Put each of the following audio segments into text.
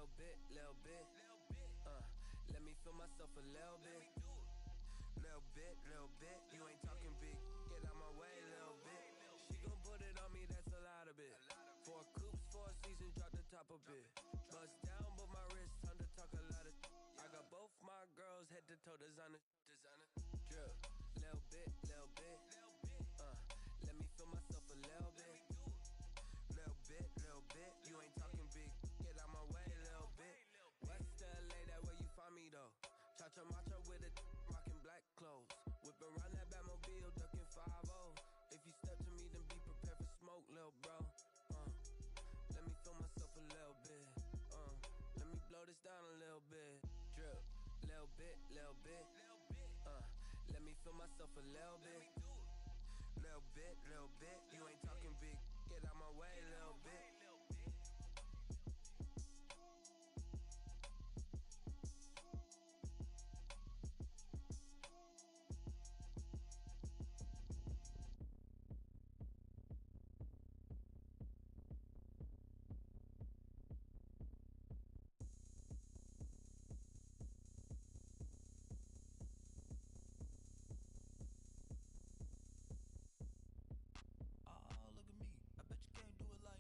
little bit. Let me feel myself a little bit. Little bit. You ain't talking big. Get out my way, little bit. She gon' put it on me, that's a lot of it. 4 coops, 4 seasons, drop the top a bit. Bust down, but my wrist, time to talk a lot of. I got both my girls head to toe designer. Drip, little bit. Let me feel myself a little bit. Little bit. You ain't talking big. Get out my way, little bit. West LA, that where you find me though. Cha-cha macha with it, rockin' black clothes. Whip around that Batmobile, ducking 5-0. If you step to me, then be prepared for smoke, lil' bro. Let me feel myself a little bit. Let me blow this down a little bit. Drip, little bit. Let me feel myself a little bit. Little bit. You ain't talking big. Get out my way, little bit. Oh, look at me. I bet you can't do it like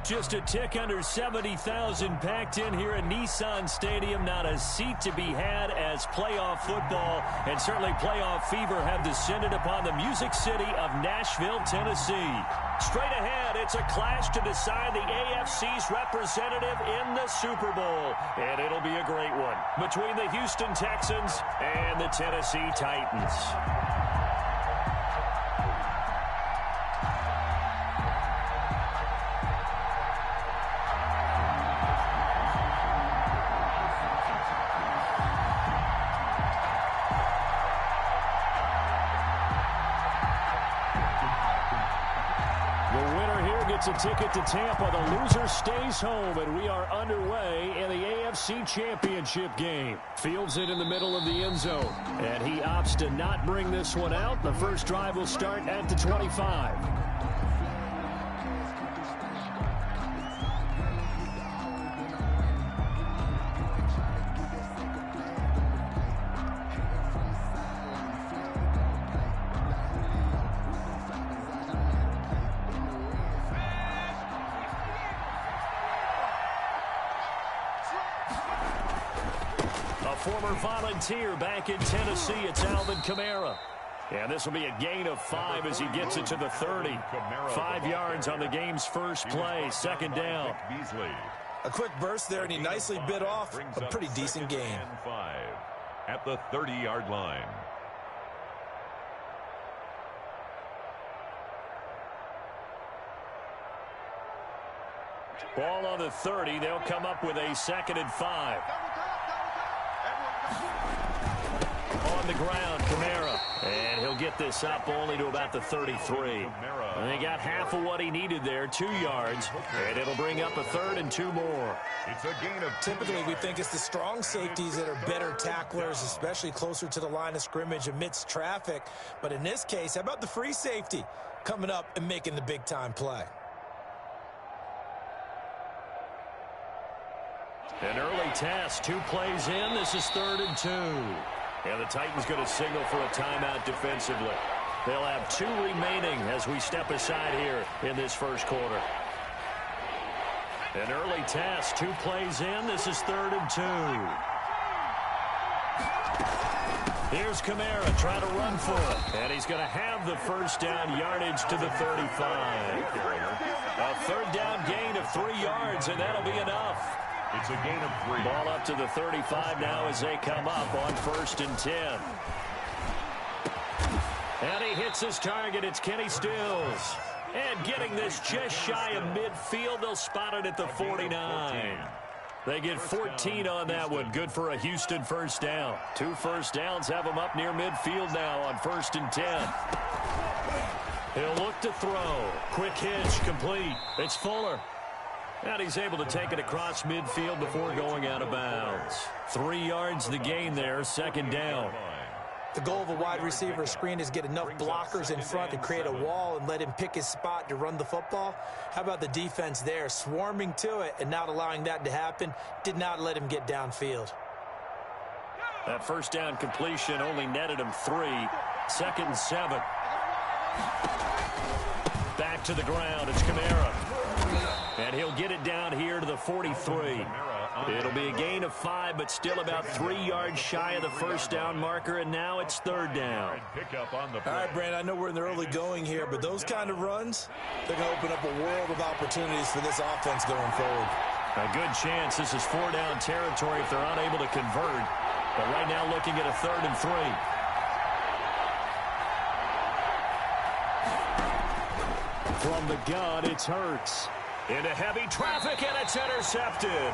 Just a tick under 70,000 packed in here at Nissan Stadium. Not a seat to be had as playoff football and certainly playoff fever have descended upon the Music City of Nashville, Tennessee. Straight ahead, it's a clash to decide the AFC's representative in the Super Bowl. And it'll be a great one between the Houston Texans and the Tennessee Titans. A ticket to Tampa. The loser stays home, and we are underway in the AFC Championship game. Fields it in the middle of the end zone, and he opts to not bring this one out. The first drive will start at the 25. Former Volunteer back in Tennessee, it's Alvin Kamara. And this will be a gain of 5 as he gets it to the 30. 5 yards on the game's first play, second down. A quick burst there, and he nicely bit off a pretty decent gain. 5 at the 30-yard line. Ball on the 30. They'll come up with a 2nd and 5. On the ground, Kamara. And he'll get this up only to about the 33. And they got half of what he needed there, 2 yards. And it'll bring up a 3rd and 2 more. It's a gain of... Typically, we think it's the strong safeties that are better tacklers, especially closer to the line of scrimmage amidst traffic. But in this case, how about the free safety coming up and making the big-time play? An early test, 2 plays in. This is 3rd and 2. And the Titans going to signal for a timeout defensively. They'll have 2 remaining as we step aside here in this first quarter. An early test, 2 plays in. This is 3rd and 2. Here's Kamara trying to run for it. And he's going to have the first down, yardage to the 35. A 3rd down gain of 3 yards, and that'll be enough. It's a gain of 3. Ball up to the 35 now as they come up on 1st and 10. And he hits his target. It's Kenny Stills. And getting this just shy of midfield. They'll spot it at the 49. They get 14 on that one. Good for a Houston first down. 2 first downs have them up near midfield now on 1st and 10. He'll look to throw. Quick hitch, complete. It's Fuller. And he's able to take it across midfield before going out of bounds. 3 yards the gain there, 2nd down. The goal of a wide receiver screen is get enough blockers in front to create a wall and let him pick his spot to run the football. How about the defense there, swarming to it and not allowing that to happen? Did not let him get downfield. That first down completion only netted him 3. 2nd and 7. Back to the ground, it's Kamara. And he'll get it down here to the 43. It'll be a gain of 5, but still about 3 yards shy of the first down marker, and now it's 3rd down. All right, Brandon, I know we're in the early going here, but those kind of runs, they're going to open up a world of opportunities for this offense going forward. A good chance this is 4-down territory if they're unable to convert. But right now looking at a 3rd and 3. From the gun, it's Hurts. Into heavy traffic, and it's intercepted.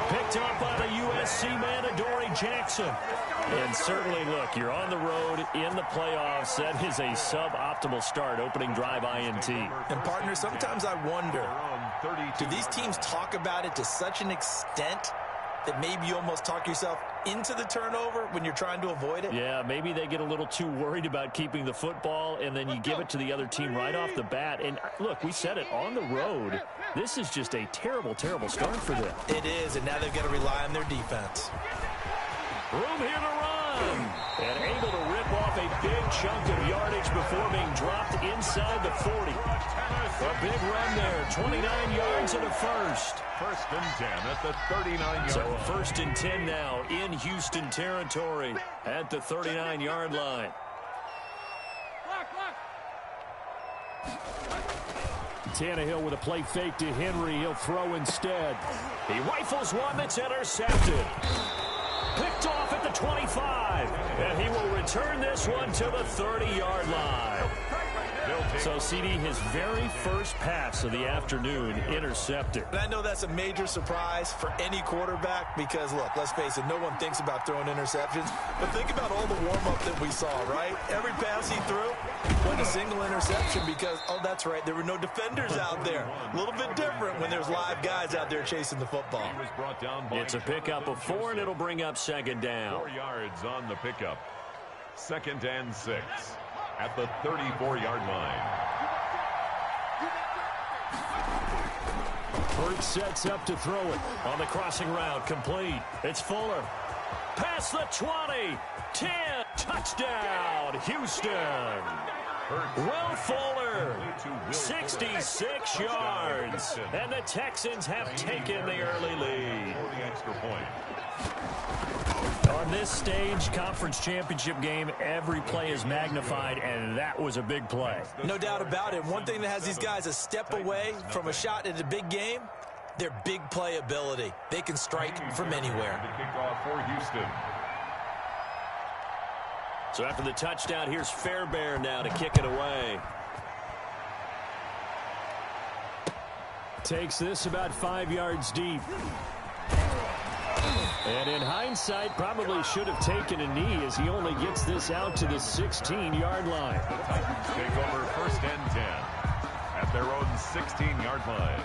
Picked up by the USC man, Adoree Jackson. And certainly, look, you're on the road in the playoffs. That is a suboptimal start, opening drive INT. And, partner, sometimes I wonder, do these teams talk about it to such an extent that maybe you almost talk yourself into the turnover when you're trying to avoid it? Yeah, maybe they get a little too worried about keeping the football, and then you give it to the other team right off the bat. And, look, we said it, on the road, this is just a terrible, terrible start for them. It is, and now they've got to rely on their defense. Room here to run. And able to rip off a big chunk of yardage before being dropped inside the 40. A big run there, 29 yards and a first. First and 10 at the 39-yard So line. a first and 10 now in Houston territory at the 39-yard line. Tannehill with a play fake to Henry. He'll throw instead. He rifles one that's intercepted. Picked off at the 25. And he will return this one to the 30-yard line. So, CD, his very first pass of the afternoon intercepted. And I know that's a major surprise for any quarterback because, look, let's face it, no one thinks about throwing interceptions. But think about all the warm-up that we saw, right? Every pass he threw went a single interception because, oh, that's right, there were no defenders out there. A little bit different when there's live guys out there chasing the football. He was brought down by It's a pickup of 4, and it'll bring up second down. 4 yards on the pickup. Second and 6 at the 34-yard line. Burt sets up to throw it. On the crossing route, complete. It's Fuller. Past the 20. 10. Touchdown, Houston. Will Fuller, 66 yards. And the Texans have taken the early lead. For the extra point. On this stage, conference championship game, every play is magnified, and that was a big play. No doubt about it. One thing that has these guys a step away from a shot at a big game, their big play ability. They can strike from anywhere. The kickoff for Houston. So after the touchdown, here's Fairbairn now to kick it away. Takes this about 5 yards deep. And in hindsight, probably should have taken a knee as he only gets this out to the 16-yard line. The Titans take over first and 10 at their own 16-yard line.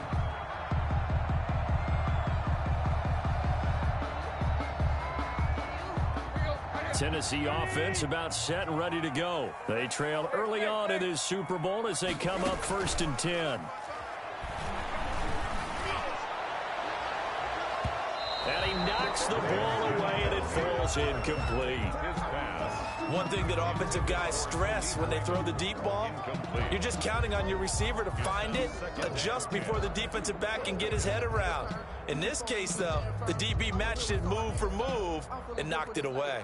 Tennessee offense about set and ready to go. They trail early on in this Super Bowl as they come up first and 10. And he knocks the ball away, and it falls incomplete. His pass. One thing that offensive guys stress when they throw the deep ball, you're just counting on your receiver to find it, adjust before the defensive back can get his head around. In this case, though, the DB matched it move for move and knocked it away.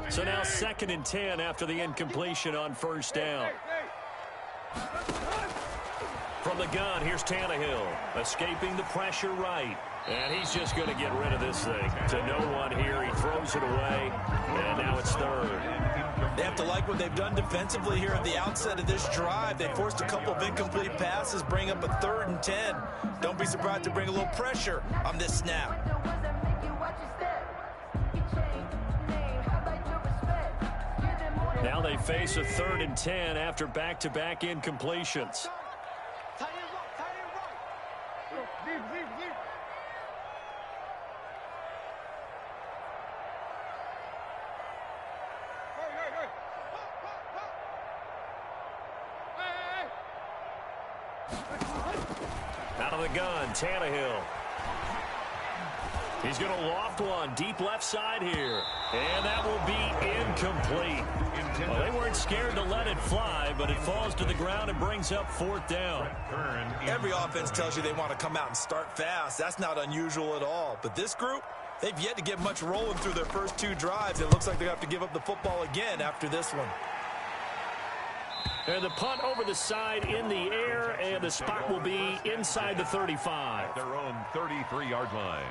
So now second and 10 after the incompletion on first down. From the gun, here's Tannehill, escaping the pressure right. And he's just going to get rid of this thing. To no one here, he throws it away, and now it's third. They have to like what they've done defensively here at the outset of this drive. They forced a couple of incomplete passes, bring up a 3rd and 10. Don't be surprised to bring a little pressure on this snap. Now they face a 3rd and 10 after back-to-back incompletions. Out of the gun, Tannehill. He's going to loft one deep left side here. And that will be incomplete. Well, they weren't scared to let it fly, but it falls to the ground and brings up 4th down. Every offense tells you they want to come out and start fast. That's not unusual at all. But this group, they've yet to get much rolling through their first 2 drives. It looks like they have to give up the football again after this one. And the punt over the side in the air, and the spot will be inside the 35. Their own 33-yard line.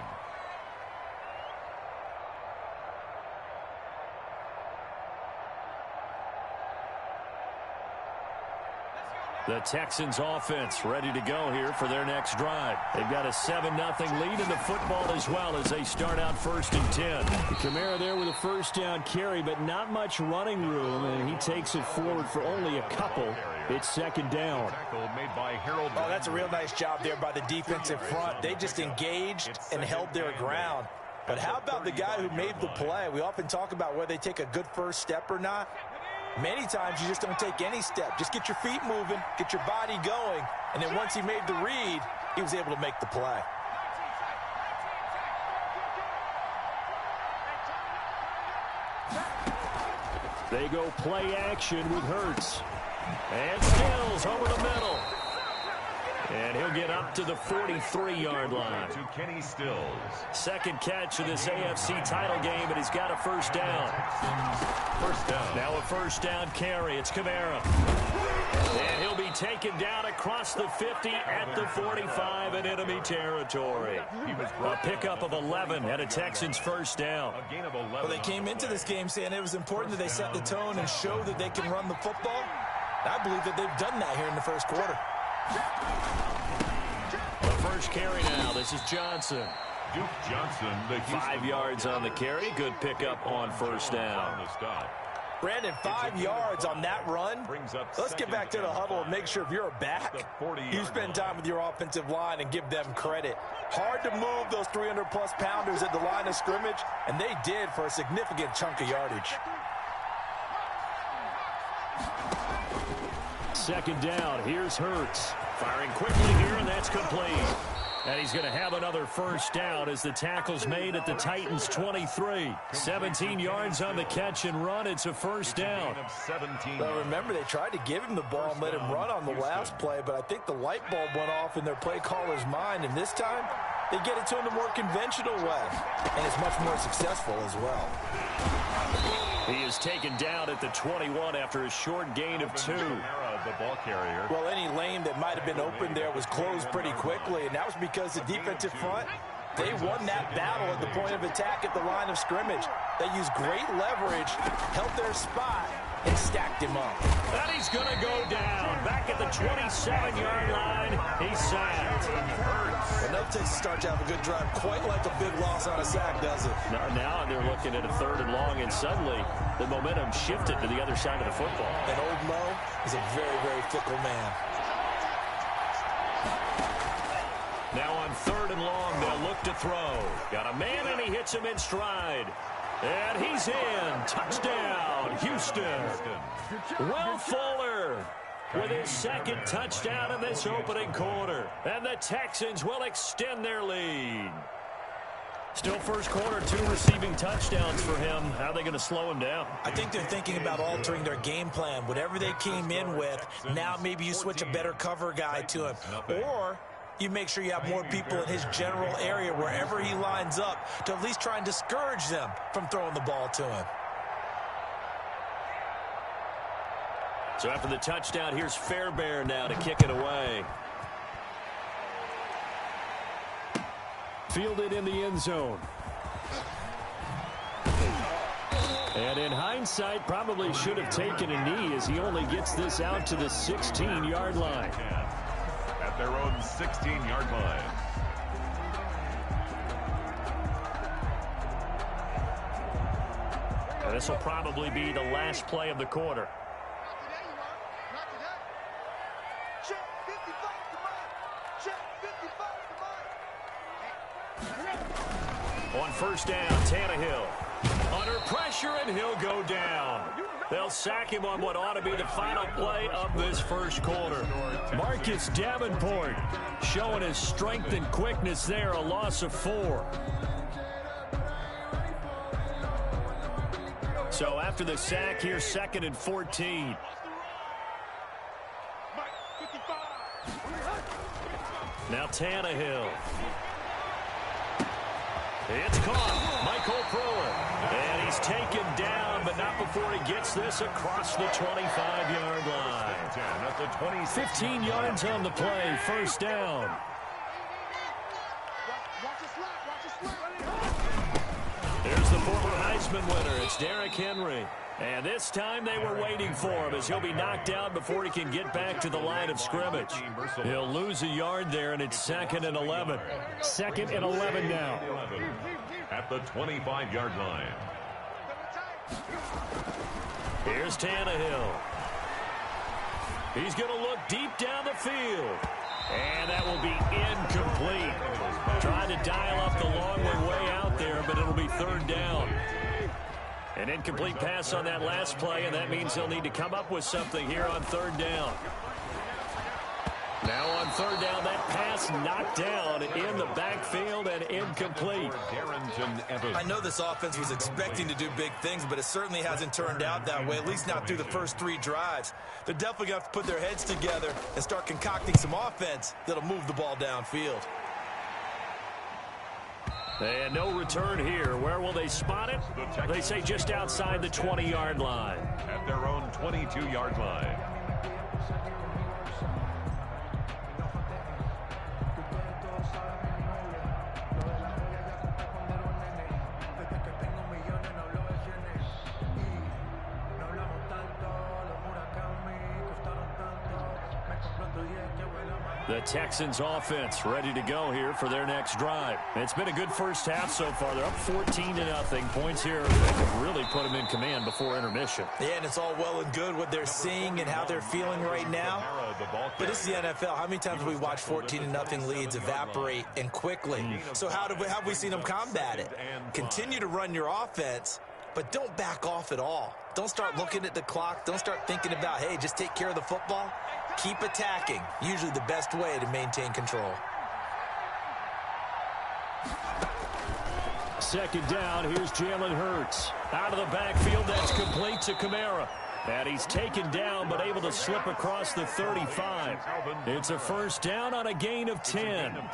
The Texans offense ready to go here for their next drive. They've got a 7-0 lead in the football as well as they start out first and 10. Kamara there with a first down carry, but not much running room, and he takes it forward for only a couple. It's second down. Tackle made by Harold. Oh, that's a real nice job there by the defensive front. They just engaged and held their ground. But how about the guy who made the play? We often talk about whether they take a good first step or not. Many times you just don't take any step. Just get your feet moving, get your body going, and then once he made the read, he was able to make the play. They go play action with Hurts. And Stills over the middle. And he'll get up to the 43-yard line. To Kenny Stills. Second catch of this AFC title game, and he's got a first down. First down. Now a first down carry. It's Kamara. And he'll be taken down across the 50 at the 45 in enemy territory. A pickup of 11 and a Texans first down. A gain of 11. Well, they came into this game saying it was important that they set the tone and show that they can run the football. I believe that they've done that here in the first quarter. The first carry now. This is Johnson. Duke Johnson, the 5 yards on the carry. Good pickup on first down. Brandon, 5 yards on that run. Let's get back to the huddle and make sure if you're a back, you spend time with your offensive line and give them credit. Hard to move those 300-plus pounders at the line of scrimmage, and they did for a significant chunk of yardage. Second down. Here's Hurts. Firing quickly here, and that's complete. And he's going to have another first down as the tackle's made at the Titans' 23. 17 yards on the catch and run. It's a first down. Well, remember, they tried to give him the ball and let him run on the last play, but I think the light bulb went off in their play caller's mind, and this time they get it to him the more conventional way, and it's much more successful as well. He is taken down at the 21 after a short gain of 2. The ball carrier. Well, any lane that might have been open there was closed pretty quickly, and that was because the defensive front, they won that battle at the point of attack at the line of scrimmage. They used great leverage, held their spot, and stacked him up. And he's going to go down. Back at the 27-yard line, he's sacked. Well, no takes a start to have a good drive, quite like a big loss on a sack, does it? Now they're looking at a 3rd and long, and suddenly the momentum shifted to the other side of the football. And old Mo is a very, very fickle man. Now on 3rd and long, they'll look to throw. Got a man, and he hits him in stride. And he's in. Touchdown, Houston. Will Fuller with his second touchdown in this opening quarter. And the Texans will extend their lead. Still first quarter, 2 receiving touchdowns for him. How are they going to slow him down? I think they're thinking about altering their game plan. Whatever they came in with, now maybe you switch a better cover guy to him. Or you make sure you have more people in his general area wherever he lines up to at least try and discourage them from throwing the ball to him. So after the touchdown, here's Fairbairn now to kick it away. Fielded in the end zone. And in hindsight, probably should have taken a knee as he only gets this out to the 16-yard line. At their own 16-yard line. And this will probably be the last play of the quarter. On first down, Tannehill. Under pressure, and he'll go down. They'll sack him on what ought to be the final play of this first quarter. Marcus Davenport showing his strength and quickness there, a loss of 4. So after the sack, here's 2nd and 14. Now Tannehill. It's caught. Michael Brewer. And he's taken down, but not before he gets this across the 25-yard line. 15 yards on the play. First down. There's the former Heisman winner. It's Derrick Henry. And this time they were waiting for him as he'll be knocked out before he can get back to the line of scrimmage. He'll lose a yard there, and it's 2nd and 11. 2nd and 11 now. At the 25-yard line. Here's Tannehill. He's going to look deep down the field. And that will be incomplete. Trying to dial up the long way out there, but it'll be 3rd down. An incomplete pass on that last play, and that means he'll need to come up with something here on 3rd down. Now on third down, that pass knocked down in the backfield and incomplete. I know this offense was expecting to do big things, but it certainly hasn't turned out that way, at least not through the first 3 drives. They're definitely going to have to put their heads together and start concocting some offense that'll move the ball downfield. And no return here. Where will they spot it? They say just outside the 20-yard line. At their own 22-yard line. The Texans offense ready to go here for their next drive. It's been a good first half so far. They're up 14-0. Points here, they could really put them in command before intermission. Yeah, and it's all well and good what they're seeing and how they're feeling right now. But it's the NFL. How many times have we watched 14-0 leads evaporate and quickly? So how have we seen them combat it? Continue to run your offense, but don't back off at all. Don't start looking at the clock. Don't start thinking about, hey, just take care of the football. Keep attacking. Usually the best way to maintain control. Second down, here's Jalen Hurts. Out of the backfield, that's complete to Kamara. And he's taken down, but able to slip across the 35. It's a first down on a gain of 10. Well,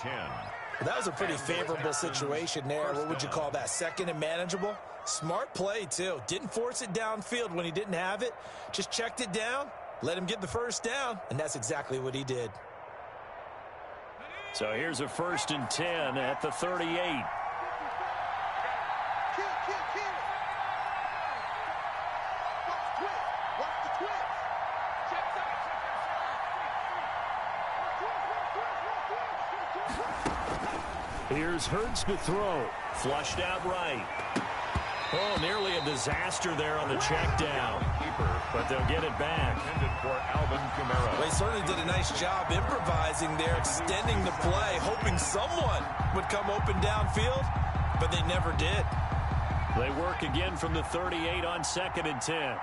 that was a pretty favorable situation there. What would you call that? Second and manageable? Smart play, too. Didn't force it downfield when he didn't have it. Just checked it down. Let him get the first down, and that's exactly what he did. So here's a 1st and 10 at the 38. Here's Hurts to throw. Flushed out right. Oh, nearly a disaster there on the check down. But they'll get it back. Well, he certainly did a nice job improvising there, extending the play, hoping someone would come open downfield, but they never did. They work again from the 38 on 2nd and 10.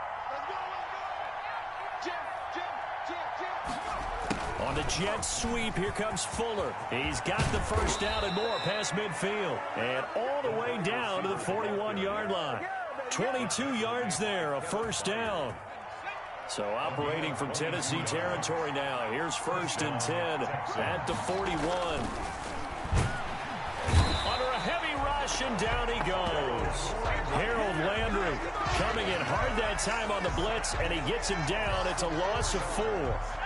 On the jet sweep, here comes Fuller. He's got the first down and more past midfield. And all the way down to the 41-yard line. 22 yards there, a first down. So operating from Tennessee territory now. Here's 1st and 10 at the 41. Under a heavy rush, and down he goes. Harold Landry coming in hard that time on the blitz, and he gets him down. It's a loss of 4.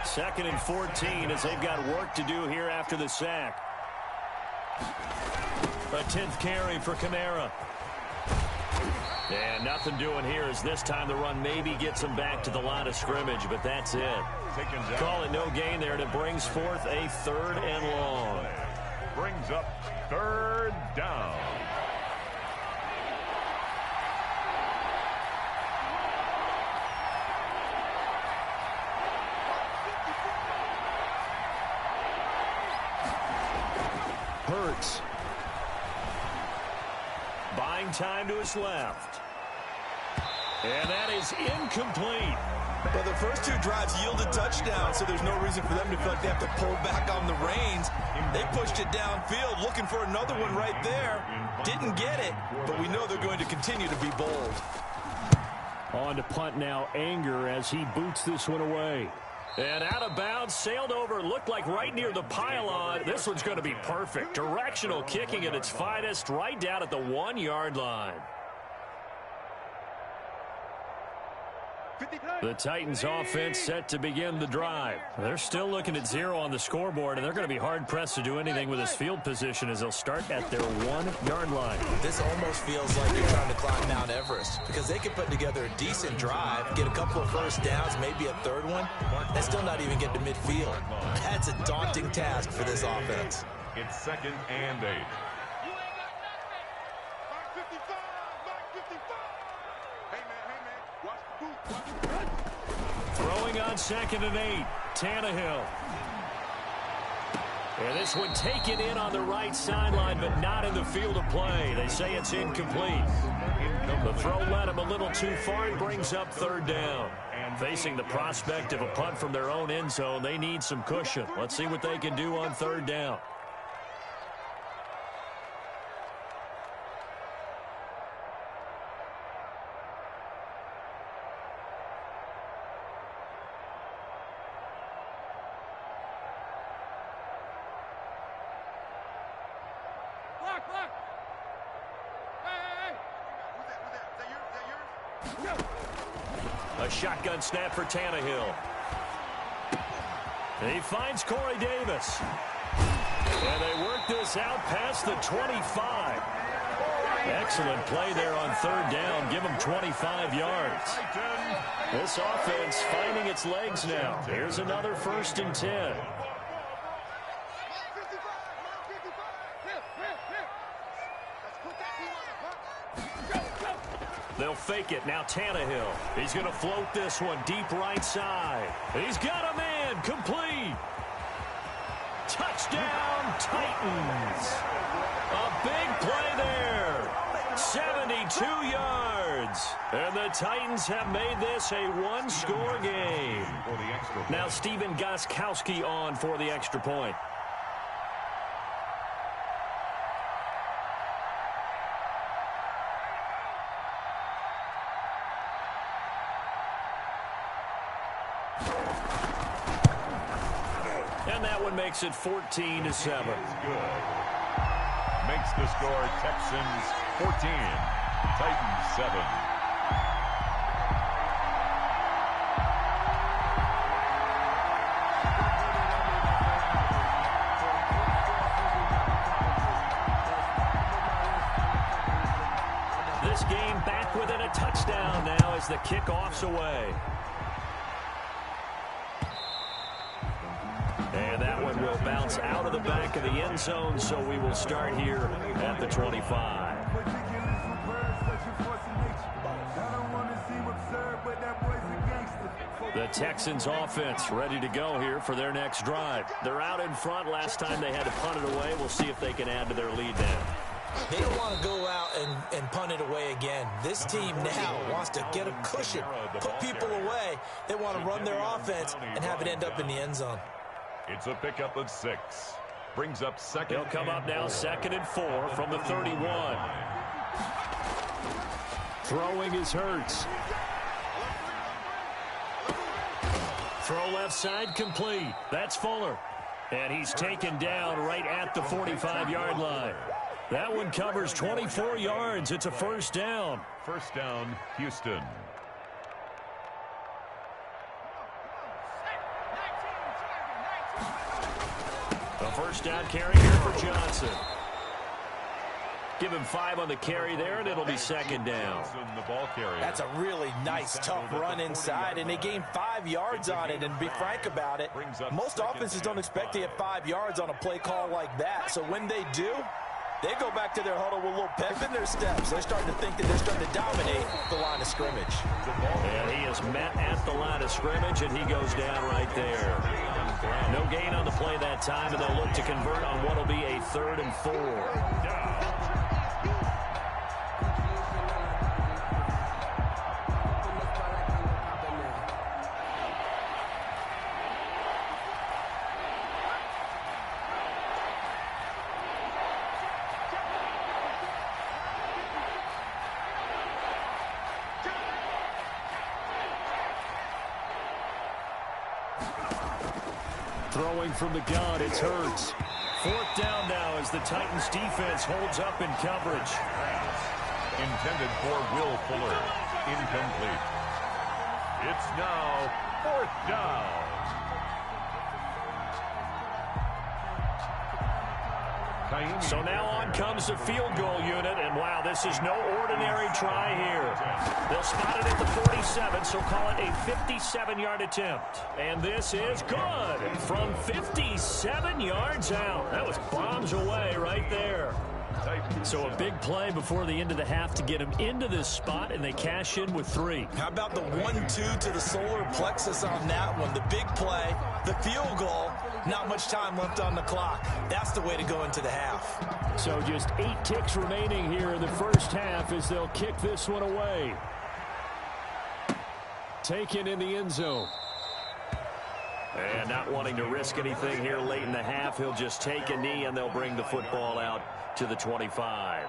2nd and 14 as they've got work to do here after the sack. A 10th carry for Kamara. And nothing doing here as this time the run maybe gets him back to the line of scrimmage, but that's it. Call it no gain there, and it brings forth a 3rd and long. Brings up 3rd down. Hurts. Buying time to his left. And that is incomplete. Well, the first 2 drives yielded touchdowns, so there's no reason for them to feel like they have to pull back on the reins. They pushed it downfield, looking for another one right there. Didn't get it, but we know they're going to continue to be bold. On to punt now, Anger as he boots this one away. And out of bounds, sailed over, looked like right near the pylon. This one's going to be perfect. Directional kicking at its finest, right down at the 1-yard line. The Titans offense set to begin the drive. They're still looking at 0 on the scoreboard, and they're going to be hard-pressed to do anything with this field position as they'll start at their 1-yard line. This almost feels like you're trying to climb Mount Everest because they can put together a decent drive, get a couple of first downs, maybe a 3rd one, and still not even get to midfield. That's a daunting task for this offense. It's 2nd and 8. Throwing on 2nd and 8, Tannehill. And this one taken in on the right sideline, but not in the field of play. They say it's incomplete. The The throw led him a little too far. It brings up third down. Facing the prospect of a punt from their own end zone, they need some cushion. Let's see what they can do on third down. A shotgun snap for Tannehill. He finds Corey Davis. And they work this out past the 25. Excellent play there on third down. Give him 25 yards. This offense finding its legs now. Here's another 1st and 10. They'll fake it. Now Tannehill. He's going to float this one deep right side. He's got a man. Complete. Touchdown, Titans. A big play there. 72 yards. And the Titans have made this a one-score game. Now Stephen Gostkowski on for the extra point. And that one makes it 14-7. Makes the score Texans 14, Titans 7. This game back within a touchdown now as the kickoff's away. And that one will bounce out of the back of the end zone, so we will start here at the 25. The Texans offense ready to go here for their next drive. They're out in front. Last time they had to punt it away. We'll see if they can add to their lead now. They don't want to go out and punt it away again. This team now wants to get a cushion, put people away. They want to run their offense and have it end up in the end zone. It's a pickup of 6. Brings up second. They'll come up now 2nd and 4 from the 31. Throwing is Hurts. Throw left side complete. That's Fuller. And he's taken down right at the 45-yard line. That one covers 24 yards. It's a first down. First down, Houston. A first down carry here for Johnson. Give him 5 on the carry there, and it'll be 2nd down. That's a really nice, tough run inside, and they gained 5 yards on it. And to be frank about it, most offenses don't expect to get 5 yards on a play call like that. So when they do, they go back to their huddle with a little pep in their steps. They're starting to think that they're starting to dominate the line of scrimmage. And he is met at the line of scrimmage, and he goes down right there. No gain on the play that time, and they'll look to convert on what will be a 3rd and 4. Throwing from the gun, it's Hurts. 4th down now as the Titans defense holds up in coverage. Intended for Will Fuller. Incomplete. It's now 4th down. So now on comes the field goal unit, and wow, this is no ordinary try here. They'll spot it at the 47, so call it a 57-yard attempt. And this is good from 57 yards out. That was bombs away right there. So a big play before the end of the half to get him into this spot, and they cash in with 3. How about the 1-2 to the solar plexus on that one? The big play, the field goal, Not much time left on the clock. That's the way to go into the half. So just 8 ticks remaining here in the first half as they'll kick this one away. Taken in the end zone. And not wanting to risk anything here late in the half, he'll just take a knee and they'll bring the football out to the 25.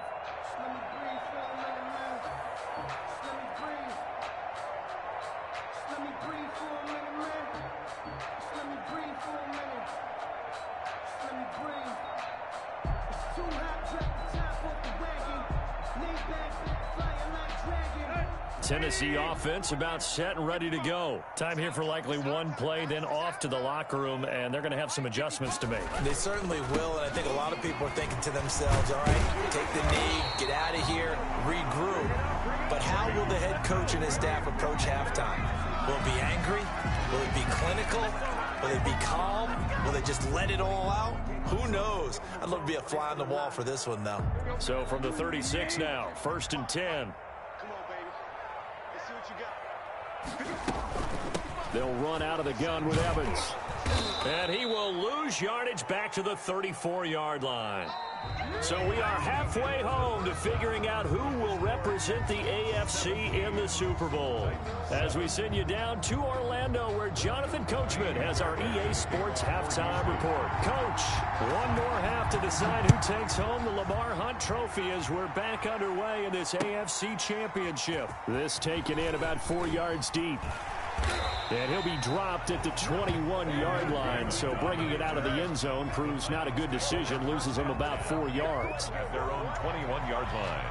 Tennessee offense about set and ready to go. Time here for likely one play, then off to the locker room, and they're going to have some adjustments to make. They certainly will, and I think a lot of people are thinking to themselves, all right, take the knee, get out of here, regroup. But how will the head coach and his staff approach halftime? Will it be angry? Will it be clinical? Will it be calm? Will they just let it all out? Who knows? I'd love to be a fly on the wall for this one, though. So from the 36 now, 1st and 10. They'll run out of the gun with Evans. And he will lose yardage back to the 34-yard line. So we are halfway home to figuring out who will represent the AFC in the Super Bowl. As we send you down to Orlando, where Jonathan Coachman has our EA Sports halftime report. Coach, one more half to decide who takes home the Lamar Hunt Trophy as we're back underway in this AFC Championship. This taken in about 4 yards deep. And he'll be dropped at the 21-yard line, so bringing it out of the end zone proves not a good decision, loses him about 4 yards. At their own 21-yard line.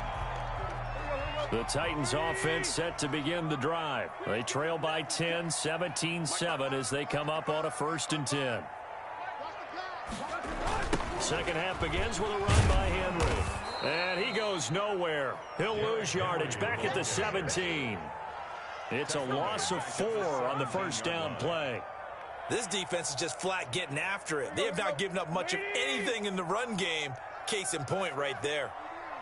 The Titans offense set to begin the drive. They trail by 10, 17-7 as they come up on a 1st and 10. Second half begins with a run by Henry. And he goes nowhere. He'll lose yardage back at the 17. It's a loss of 4 on the first down play. This defense is just flat getting after it. They have not given up much of anything in the run game. Case in point right there.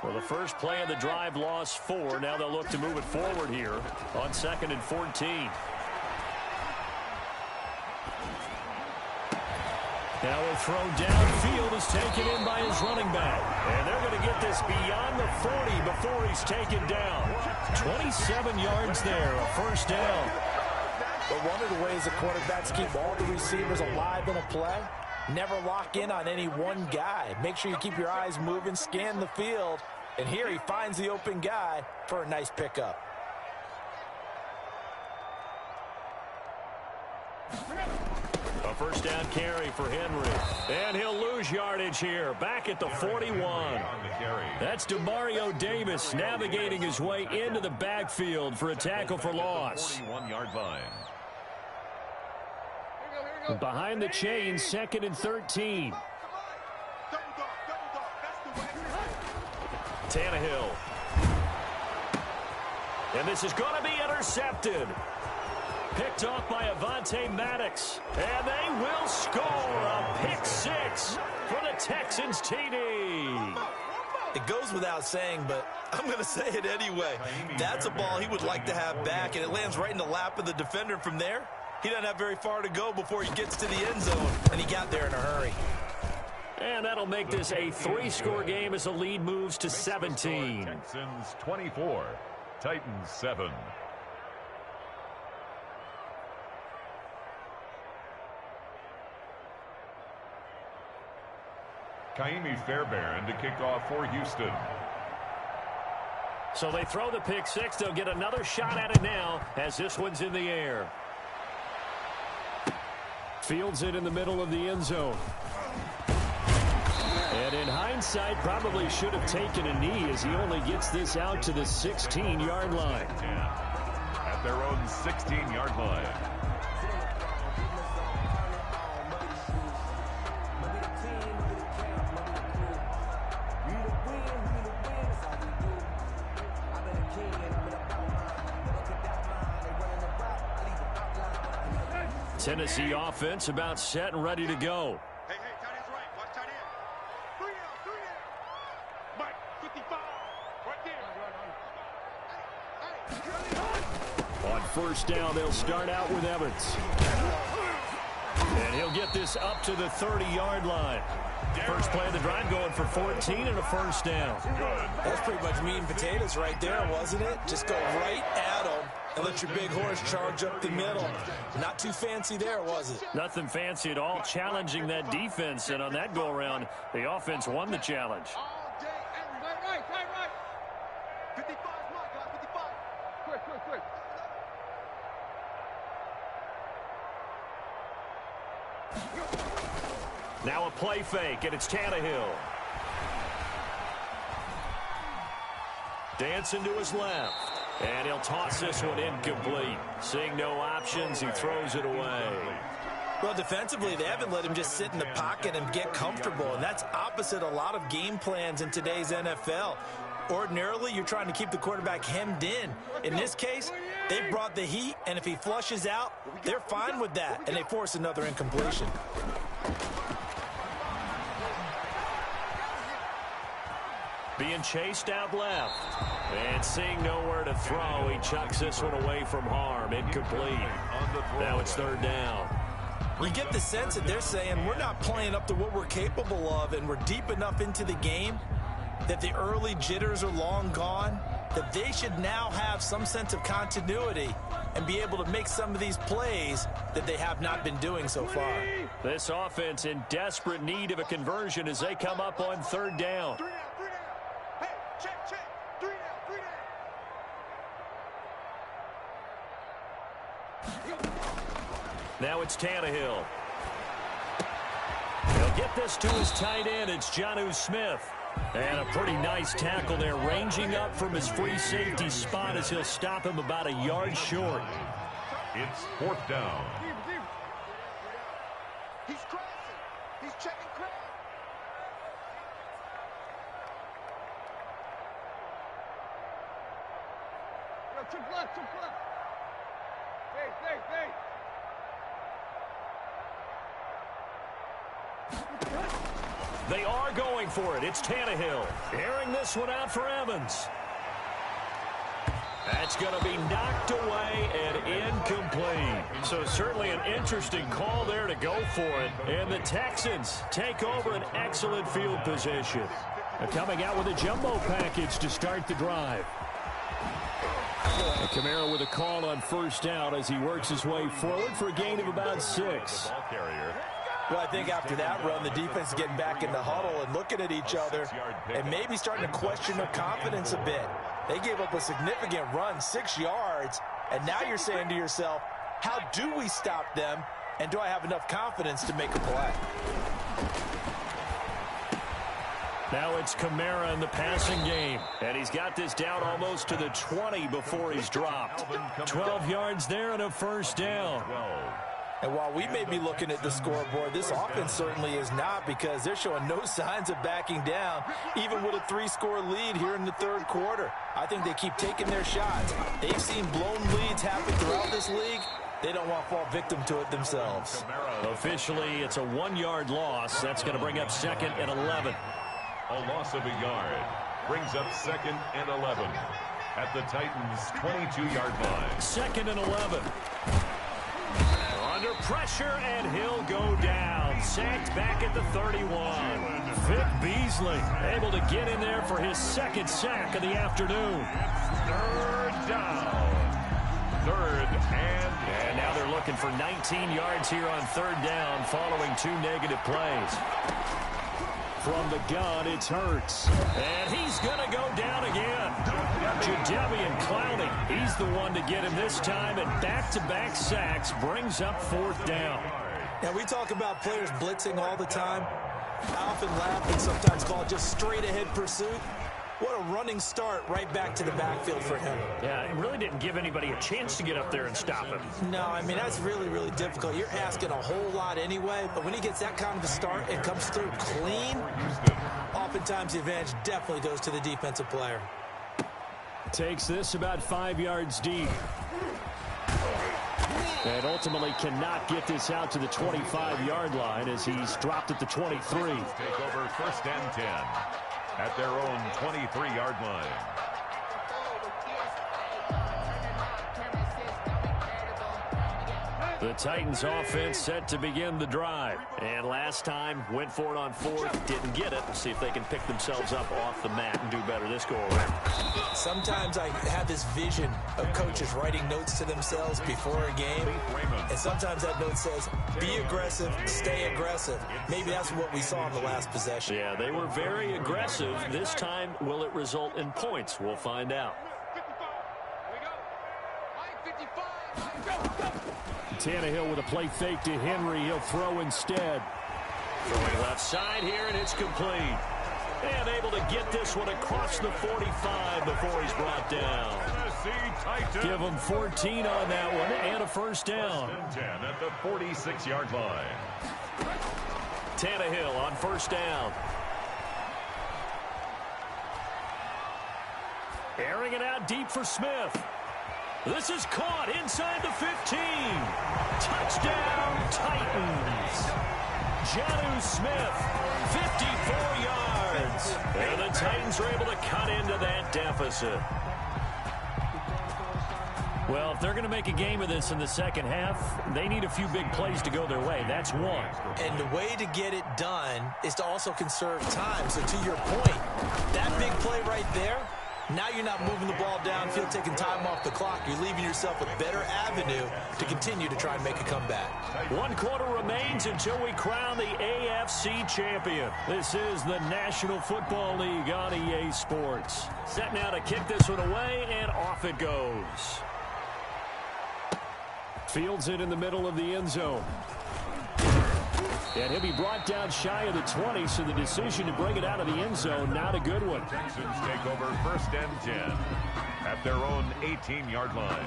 Well, the first play of the drive lost 4. Now they'll look to move it forward here on 2nd and 14. Now a throw downfield is taken in by his running back. And they're going to get this beyond the 40 before he's taken down. 27 yards there, a first down. But one of the ways the quarterbacks keep all the receivers alive in a play, never lock in on any one guy. Make sure you keep your eyes moving, scan the field. And here he finds the open guy for a nice pickup. A first down carry for Henry. And he'll lose yardage here, back at the 41. That's DeMario Davis navigating his way into the backfield for a tackle for loss. 41-yard line. Behind the chains, 2nd and 13. Tannehill. And this is going to be intercepted. Picked off by Avonte Maddox. And they will score a pick 6 for the Texans TD. It goes without saying, but I'm going to say it anyway. That's a ball he would like to have back, and it lands right in the lap of the defender from there. He doesn't have very far to go before he gets to the end zone, and he got there in a hurry. And that'll make this a 3-score game as the lead moves to 17. Texans 24, Titans 7. Kaimi Fairbairn to kick off for Houston. So they throw the pick 6. They'll get another shot at it now as this one's in the air. Fields it in the middle of the end zone. And in hindsight, probably should have taken a knee as he only gets this out to the 16-yard line. At their own 16-yard line. Tennessee offense about set and ready to go. Hey, tight end's right. Watch tight end. 3 there. Mike, 55. Right there. On first down, they'll start out with Evans. And he'll get this up to the 30-yard line. First play of the drive going for 14 and a first down. That's pretty much meat and potatoes right there, wasn't it? Just go right at them and let your big horse charge up the middle. Not too fancy there, was it? Nothing fancy at all, challenging that defense. And on that go-around, the offense won the challenge. All day, right. 55 is mine, guys, 55. Quick. Now a play fake, and it's Tannehill. Dancing to his left. And he'll toss this one incomplete. Seeing no options, he throws it away. Well, defensively, they haven't let him just sit in the pocket and get comfortable, and that's opposite a lot of game plans in today's NFL. Ordinarily, you're trying to keep the quarterback hemmed in. In this case, they brought the heat, and if he flushes out, they're fine with that, and they force another incompletion. Being chased out left. And seeing nowhere to throw, he chucks this one away from harm. Incomplete. Now it's third down. You get the sense that they're saying we're not playing up to what we're capable of, and we're deep enough into the game that the early jitters are long gone, that they should now have some sense of continuity and be able to make some of these plays that they have not been doing so far. This offense in desperate need of a conversion as they come up on third down. Three down. Hey, check. 3 down. Now it's Tannehill. He'll get this to his tight end. It's Jonnu Smith. And a pretty nice tackle there, ranging up from his free safety spot as he'll stop him about a yard short. It's fourth down. He's crossing. He's checking crowd. Yo, took left. Hey. They are going for it. It's Tannehill. Airing this one out for Evans. That's going to be knocked away and incomplete. So certainly an interesting call there to go for it. And the Texans take over an excellent field position. Coming out with a jumbo package to start the drive. Kamara with a call on first down as he works his way forward for a gain of about 6. Ball carrier. Well, I think after that run, the defense is getting back in the huddle and looking at each other and maybe starting to question their confidence a bit. They gave up a significant run, 6 yards, and now you're saying to yourself, how do we stop them, and do I have enough confidence to make a play? Now it's Kamara in the passing game, and he's got this down almost to the 20 before he's dropped. 12 yards there and a first down. And while we may be looking at the scoreboard, this offense certainly is not, because they're showing no signs of backing down, even with a 3-score lead here in the third quarter. I think they keep taking their shots. They've seen blown leads happen throughout this league. They don't want to fall victim to it themselves. Officially, it's a 1-yard loss. That's going to bring up 2nd and 11. A loss of a yard brings up 2nd and 11 at the Titans' 22-yard line. 2nd and 11. Under pressure, and he'll go down. Sacked back at the 31. Vic Beasley able to get in there for his 2nd sack of the afternoon. Third down. And now they're looking for 19 yards here on third down following 2 negative plays. From the gun, it's Hurts. And he's going to go down again. Jadeveon Clowney, he's the one to get him this time, and back-to-back sacks brings up 4th down. Now, we talk about players blitzing all the time. I often laugh and sometimes call it just straight-ahead pursuit. What a running start right back to the backfield for him. Yeah, it really didn't give anybody a chance to get up there and stop him. No, I mean, that's really, really difficult. You're asking a whole lot anyway, but when he gets that kind of a start and comes through clean, oftentimes the advantage definitely goes to the defensive player. Takes this about 5 yards deep. And ultimately cannot get this out to the 25-yard line as he's dropped at the 23. Take over 1st and 10 at their own 23-yard line. The Titans offense set to begin the drive. And last time, went for it on fourth, didn't get it. See if they can pick themselves up off the mat and do better this go-around. Sometimes I have this vision of coaches writing notes to themselves before a game. And sometimes that note says, be aggressive, stay aggressive. Maybe that's what we saw in the last possession. Yeah, they were very aggressive. This time, will it result in points? We'll find out. Tannehill with a play fake to Henry. He'll throw instead. Throwing left side here, and it's complete. And able to get this one across the 45 before he's brought down. Give him 14 on that one and a first down. 10 at the 46-yard line. Tannehill on first down. Airing it out deep for Smith. This is caught inside the 15. Touchdown, Titans. Jonnu Smith, 54 yards. And the Titans are able to cut into that deficit. Well, if they're going to make a game of this in the second half, they need a few big plays to go their way. That's one. And the way to get it done is to also conserve time. So to your point, that big play right there, now you're not moving the ball downfield, taking time off the clock. You're leaving yourself a better avenue to continue to try and make a comeback. 1 quarter remains until we crown the AFC champion. This is the National Football League on EA Sports. Set now to kick this one away, and off it goes. Fields it in the middle of the end zone. And he'll be brought down shy of the 20, so the decision to bring it out of the end zone, not a good one. Texans take over 1st and 10 at their own 18-yard line.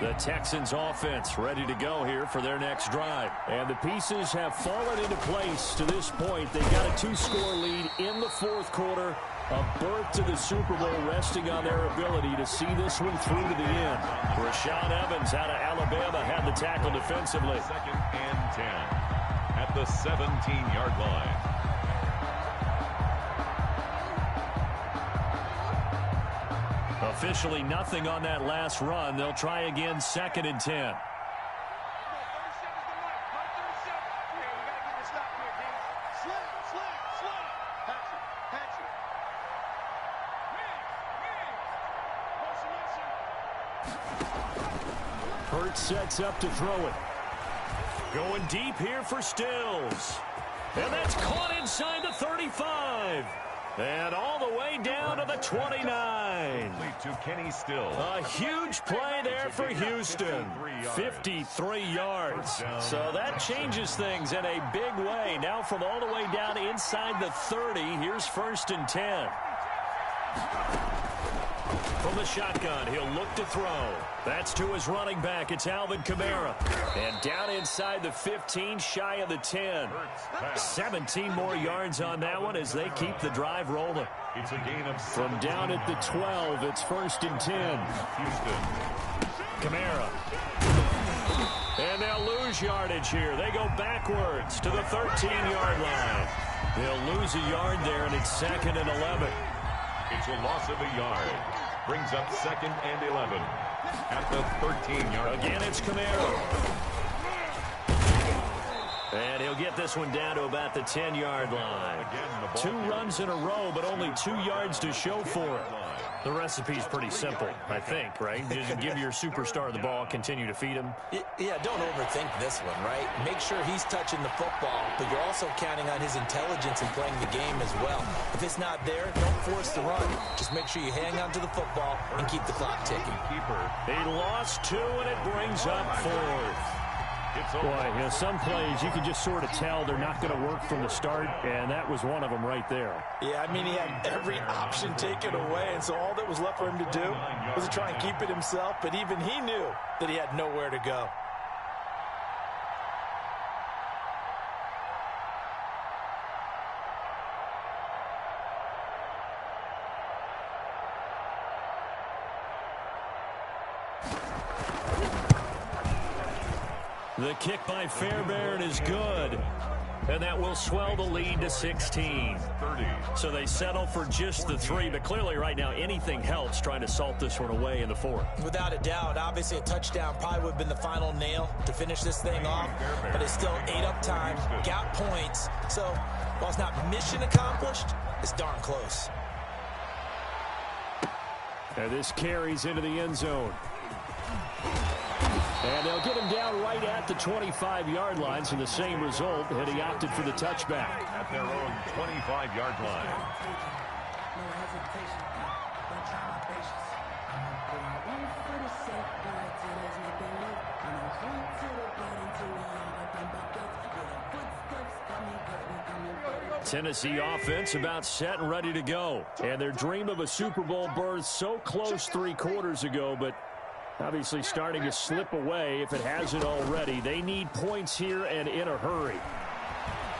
The Texans offense ready to go here for their next drive. And the pieces have fallen into place to this point. They've got a 2-score lead in the 4th quarter. A berth to the Super Bowl resting on their ability to see this one through to the end. Rashaan Evans out of Alabama had the tackle defensively. 2nd and 10 at the 17-yard line. Officially nothing on that last run. They'll try again 2nd and 10. Hurts sets up to throw it. Going deep here for Stills. And that's caught inside the 35. And all the way down to the 29. To Kenny Stills. A huge play there for Houston. 53 yards. So that changes things in a big way. Now from all the way down inside the 30, here's 1st and 10. From the shotgun, he'll look to throw. That's to his running back. It's Alvin Kamara. And down inside the 15, shy of the 10. 17 more yards on that one as they keep the drive rolling. It's a gain of from down at the 12. It's 1st and 10. Houston. Kamara. And they'll lose yardage here. They go backwards to the 13-yard line. They'll lose a yard there, and it's 2nd and 11. It's a loss of a yard. Brings up 2nd and 11 at the 13-yard line. Again, it's Kamara. And he'll get this one down to about the 10-yard line. 2 runs in a row, but only 2 yards to show for it. The recipe's pretty simple, I think, right? Just give your superstar the ball, continue to feed him. Yeah, don't overthink this one, right? Make sure he's touching the football, but you're also counting on his intelligence in playing the game as well. If it's not there, don't force the run. Just make sure you hang on to the football and keep the clock ticking. He lost 2, and it brings up 4th. Boy, you know, some plays you can just sort of tell they're not going to work from the start, and that was one of them right there. Yeah, I mean, he had every option taken away, and so all that was left for him to do was to try and keep it himself, but even he knew that he had nowhere to go. The kick by Fairbairn is good. And that will swell the lead to 16. 30. So they settle for just the 3, but clearly right now anything helps trying to salt this one away in the 4th. Without a doubt, obviously a touchdown probably would have been the final nail to finish this thing off, but it's still ate up time, got points. So while it's not mission accomplished, it's darn close. And this carries into the end zone. And they'll get him down right at the 25-yard line, so the same result had he opted for the touchback. At their own 25-yard line. Tennessee offense about set and ready to go. And their dream of a Super Bowl berth so close 3 quarters ago, but obviously starting to slip away if it hasn't already. They need points here and in a hurry.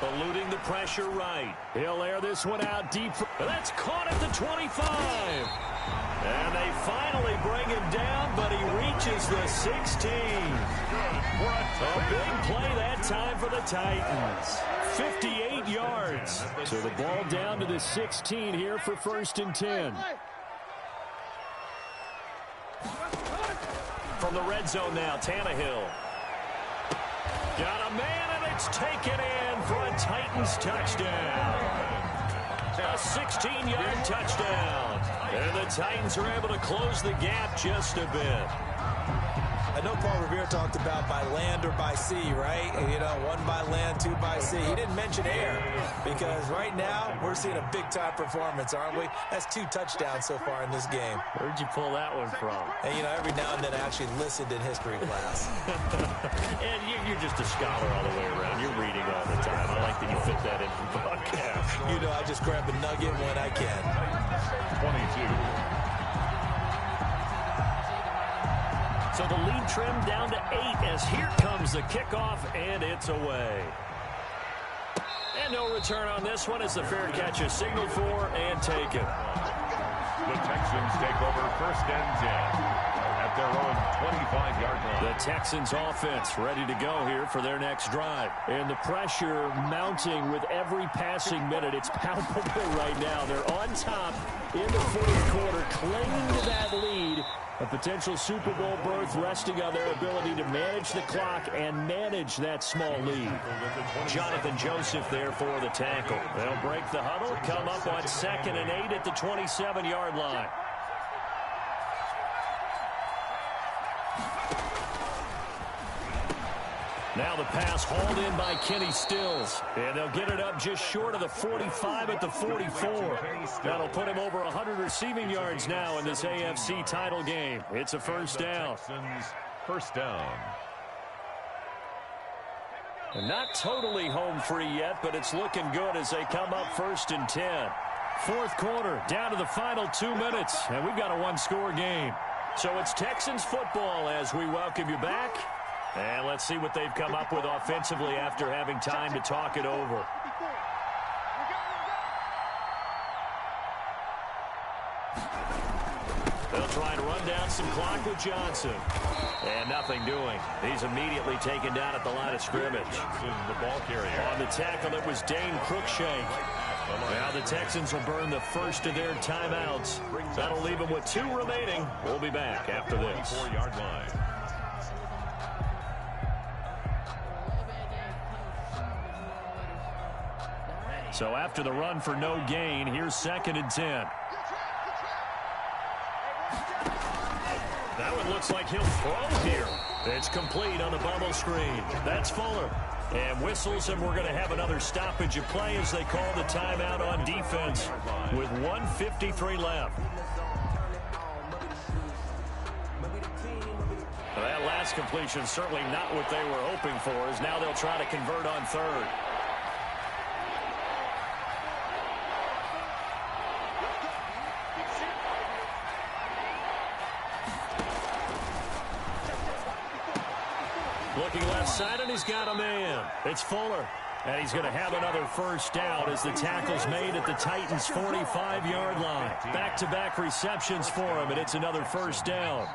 Eluding the pressure right. He'll air this one out deep. That's caught at the 25. And they finally bring him down, but he reaches the 16. A big play that time for the Titans. 58 yards. So the ball down to the 16 here for 1st and 10. From the red zone now, Tannehill. Got a man, and it's taken in for a Titans touchdown. A 16-yard touchdown. And the Titans are able to close the gap just a bit. I know Paul Revere talked about by land or by sea, right? You know, 1 by land, 2 by sea. He didn't mention air because right now we're seeing a big-time performance, aren't we? That's 2 touchdowns so far in this game. Where'd you pull that one from? And, you know, every now and then I actually listened in history class. And you're just a scholar all the way around. You're reading all the time. I like that you fit that in the broadcast. You know, I just grab a nugget when I can. 22. So the lead trimmed down to 8 as here comes the kickoff, and it's away. And no return on this one as the fair catch is signaled for and taken. The Texans take over 1st and 10 at their own 25-yard line. The Texans offense ready to go here for their next drive. And the pressure mounting with every passing minute. It's palpable right now. They're on top in the 4th quarter, clinging to that lead. A potential Super Bowl berth resting on their ability to manage the clock and manage that small lead. Jonathan Joseph there for the tackle. They'll break the huddle, come up on 2nd and 8 at the 27-yard line. Now the pass hauled in by Kenny Stills. And they'll get it up just short of the 45 at the 44. That'll put him over 100 receiving yards now in this AFC title game. It's a 1st down. First down. And not totally home free yet, but it's looking good as they come up 1st and 10. 4th quarter, down to the final 2 minutes, and we've got a 1-score game. So it's Texans football as we welcome you back. And let's see what they've come up with offensively after having time to talk it over. They'll try and run down some clock with Johnson. And nothing doing. He's immediately taken down at the line of scrimmage. The ball carrier. On the tackle, it was Dane Cruikshank. Now the Texans will burn the first of their timeouts. That'll leave them with 2 remaining. We'll be back after this. 4-yard line. So after the run for no gain, here's 2nd and 10. That one looks like he'll throw here. It's complete on the bubble screen. That's Fuller. And whistles, and we're going to have another stoppage of play as they call the timeout on defense with 1:53 left. Well, that last completion certainly not what they were hoping for, as now they'll try to convert on 3rd. Looking left side, and he's got a man. It's Fuller. And he's going to have another 1st down as the tackle's made at the Titans' 45-yard line. Back-to-back receptions for him, and it's another 1st down.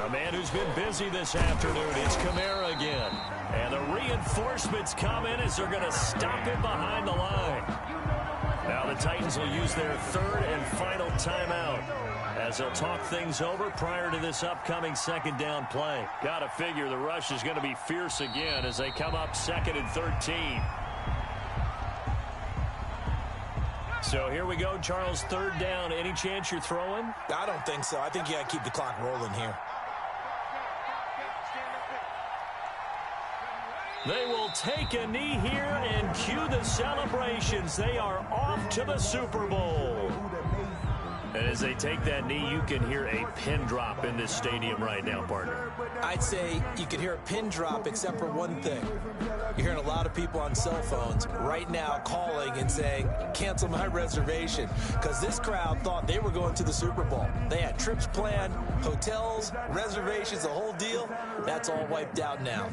A man who's been busy this afternoon. It's Kamara again. And the reinforcements come in as they're going to stop him behind the line. Now the Titans will use their third and final timeout as they'll talk things over prior to this upcoming second down play. Got to figure the rush is going to be fierce again as they come up 2nd and 13. So here we go, Charles, 3rd down. Any chance you're throwing? I don't think so. I think you got to keep the clock rolling here. They will take a knee here and cue the celebrations. They are off to the Super Bowl. And as they take that knee, you can hear a pin drop in this stadium right now, partner. I'd say you could hear a pin drop except for one thing. You're hearing a lot of people on cell phones right now calling and saying, cancel my reservation, because this crowd thought they were going to the Super Bowl. They had trips planned, hotels, reservations, the whole deal. That's all wiped out now.